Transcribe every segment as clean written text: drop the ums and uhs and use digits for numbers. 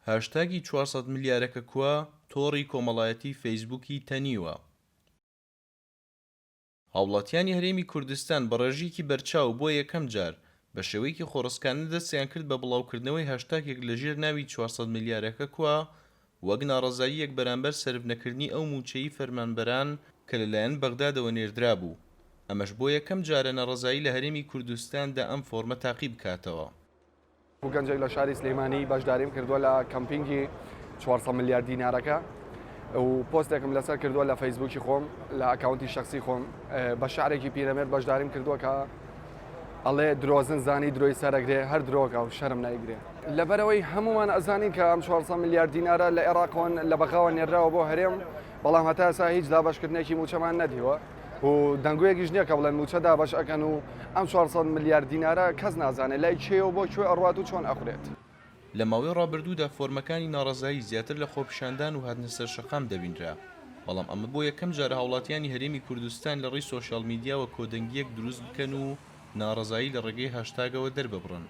هاشتاگی 400 ملیارەکە کووە تۆڕی کۆمەڵایەتی فەیسبووکی تەنیوە. هاوڵاتیانی هەرێمی کوردستان بە ڕێژێکی بەرچاو بۆ یەکەم جار بە شێوەیەکی خۆڕستکانە دەستیان کرد بە بڵاوکردنەوەی هاشتاگێک لەژێر ناوی 400 ملیارەکە کووە وەک ناڕەزاییەک بەرامبەر سەرفنەکردنی ئەو موچەی فەرمانبەران کە لەلایەن بەغدادەوە نێردرا بوو. ئەمەش بۆ یەکەم جارە ناڕەزایی لە هەرێمی کوردستاندا ئەم فۆرمە تاقی بکاتەوە. گەنجێک لە شاری سلەیمانی بەشداریم کردووە لە کەمپینگی 400 ملیار دینارەکە و پۆستێکم لەسەر کردووە لە فەیسبووکی خۆم لە ئەکاونتی شخصی خۆم بە شارێکی پیرەمێرد بەشداریم کردووە کە ئەڵێ درۆزن زانی درۆی سەرەگرێ هەر درۆکە و شەرم نایگرێ. لەبەرەوەی هەمومان ئەزانین کە ئەم 400 ملیار دینارە لە عێراقۆن لە بەغاوە نێراوە بۆ هەرێم، بەڵام هەتا ئێستا هیچ دابەشکردنێکی موچەمان نەدیوە و دەنگویەکیش نییە کە بڵێن موچە دابەش ئەکەن و ئەم 400 ملیار دینارە کەس نازانێت لای چێەوە بۆ کوێ ئەڕوات و چۆن ئەخورێت. لە ماوەی ڕابردوودا فۆرمەکانی ناڕەزایی زیاتر لە خۆپیشاندان و هاتنە سەر شەقام دەبینرا، بەڵام ئەمە بۆ یەکەم جارە هاوڵاتیانی هەرێمی کوردستان لە ڕێی سۆشیال میدیاوە کۆدەنگیەک دروست بکەن و ناڕەزایی لە ڕێگەی هاشتاگەوە دەرببڕن.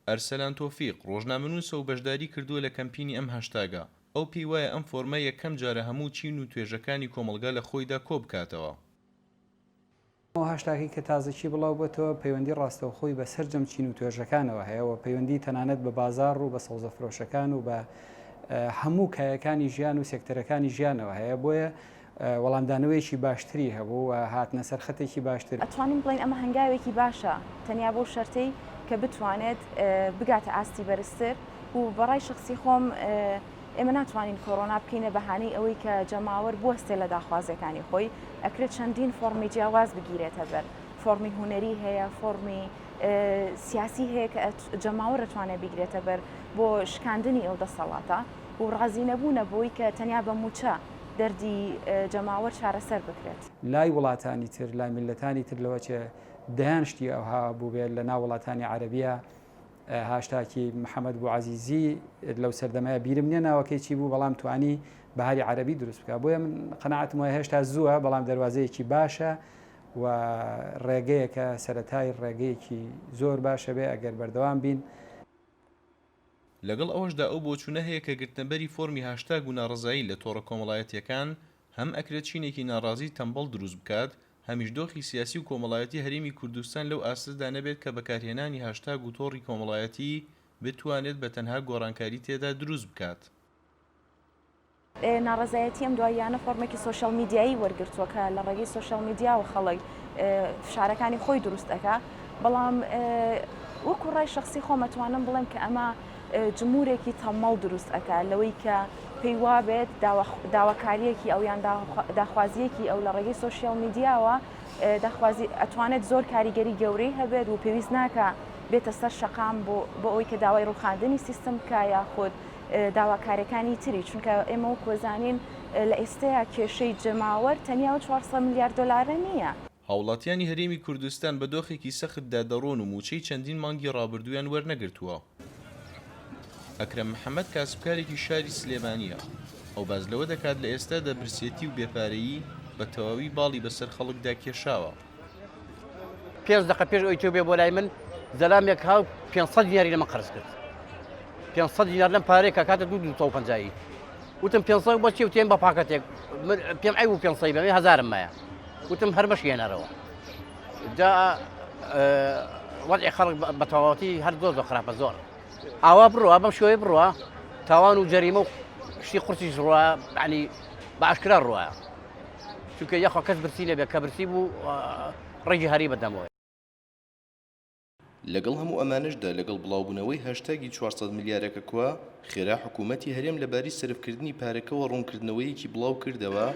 ئەرسەلان تۆفیق ڕۆژنامەنووسە و بەشداری کردووە لە کەمپینی ئەم هاشتاگە. ئەو پێی وایە ئەم فۆرمە یەکەم جارە هەموو چین و توێژەکانی کۆمەلگا لە خۆیدا کۆ بکاتەوە. هاشتاگی کە تازەکی بڵاو بێتەوە پەیوەندی ڕاستەوخۆی بە سەرجەم چین و توێژەکانەوە هەیەەوە پەیوەندی تەنانەت بە بازار و بە سەوزەفرۆشەکان و بە هەموو کایەکانی ژیان و سێکتەرەکانی ژیانەوە هەیە، بۆیە وەڵامدانەوەیکی باشتری هەبوو و هاتنە سەر خەتێکی باشتر. ئەتوانین بڵین ئەمە هەنگاوێکی باشە تەنیا بۆ شەرتەی کە بتوانێت بگاتە ئاستی بەرزتر و بەڕای شخصی خۆم ئێمە ناتوانین کۆڕۆنا بکەینە بەهانەی ئەوەی کە جەماوەر بوەستێ لە داخوازەکانی خۆی، ئەکرێت چەندین فۆرمی جیاواز بگیرێتە بەر. فۆرمی هوەری هەیە، فۆرمی سیاسی هەیە کە جەماوەر دەتوانێت بگرێتە بەر بۆ شکاندنی ئەو دەسەڵاتە و ڕازی نەبوونە بۆی کە تەنیا بە موچە دەردی جەماوەر چارەسەر بکرێت. لای وڵاتانی تر لای میلەتانی تر لەوە چێ دەیان شتی ئەوها بوو بێت لە ناو وڵاتانی عەرەبیە هاشتاکی محەممەد بوعەزیزی لەو سەردەمایە بیرم نیە ناوەکەی چی بوو، بەڵام توانی بەهاری عەرەبی دروست بکە. بۆیە من قەناعەتم وایە هێشتا زووە، بەڵام دەواازەیەکی باشە و ڕێگەیەکە سەرەتای ڕێگەیەکی زۆر باشە بێ ئەگەر بەردەوام بین. لەگەڵ ئەوەشدا ئەو بۆچوونە هەیە کە گرتنەبەری فۆرمی هاشتاگ و ناڕەزایی لە تۆڕە کۆمەڵایەتیەکان هەم ئەکرێت چینێکی ناڕازی تەمبەڵ دروست بکات، هەمیش دۆخی سیاسی و کۆمەڵایەتی هەرێمی کوردستان لەو ئاسسدا نەبێت کە بەکارهێنانی هاشتاگ و تۆڕی کۆمەڵایەتی بتوانێت بە تەنها گۆڕانکاری تێدا دروست بکات. ناڕەزایەتی ئەم دواییانە فۆرمێکی سۆشیال میدیایی وەرگرتووە کە لە ڕێگەی سۆشیال میدیا و خەڵک فشارەکانی خۆی دروست دەکات، بەڵام وەکو ڕای شخصی خۆمەتوانم بڵێم کە ئەمە جمهورێکی تەمەڵ دروست ئەکات لەوەی کە پێی وابێت داواکاریەکی ئەو یان داخوازیەکی ئەو لە ڕێگەی سۆشیال میدیاوە داخوازی ئەتوانێت زۆر کاریگەری گەورەی هەبێت و پێویست ناکە بێتە سەر شەقام بۆ ئەوی کە داوای ڕووخاندنی سیستم بکە یاخود داواکارەکانی تری، چونکە ئێمە وەکوەزانین لە ئێستەیە کێشەی جەماوەر تەنیا 400 ملیار دلارە نییە. هاوڵاتیانی هەرێمی کوردستان بە دۆخێکی سەختدا دەڕۆن و موچەی چەندین مانگی ڕابردوویان وەرنەگرتووە. ئەکرەم محەممەد کاسبکارێکی شاری سلێمانیە، ئەو باز لەوە دەکات لە ئێستادا برسێتی و بێپارەیی بە تەواوی باڵی بەسەر خەڵکدا کێشاوە. 5 دقه پێش ئەوی تۆ بێ بۆ لای من زەلامێک هاو 500 دیناری لەمە قەرز کرد. 500 دینار لەم پارەیە کە کاتە 250. وتم 500 بۆ چی وتێن بە پاکەتێک پێم ئەی و 500 بەمێ هەزارم مایە. وتم هەرمەش هێنەرەوە. جا وەضعی خەڵک بە تەواوەتی هەر زۆر خراپە زۆر. ئاوا بڕوە بەم شوێ بڕوە تاوان و جەریمە و شتی قورسیش ڕوە، یعنی بە ئاشکرا ڕوایە، چونکە یەخوا کەس برسی لێبێ کە برسی بوو ڕێگی هەری بەدەمەوە. لەگەڵ هەموو ئەمانشدا لەگەڵ بڵاوبوونەوەی هاشتاگی 400 ملیارەکە کووە خێرا حکوومەتی هەرێم لەباری سرفکردنی پارەکەەوە ڕوونکردنەوەیەکی بڵاو کردەوە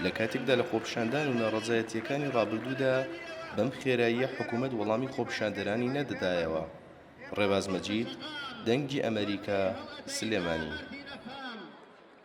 لە کاتێکدا لە خۆپیشاندان و ناڕەزایەتیەکانی ڕابردوودا بەم خێراییە حکوومەت وەڵامی خۆپیشاندەرانی نەدەدایەوە. ڕێباز مەجید، دەنگی ئەمریکا، سلێمانی.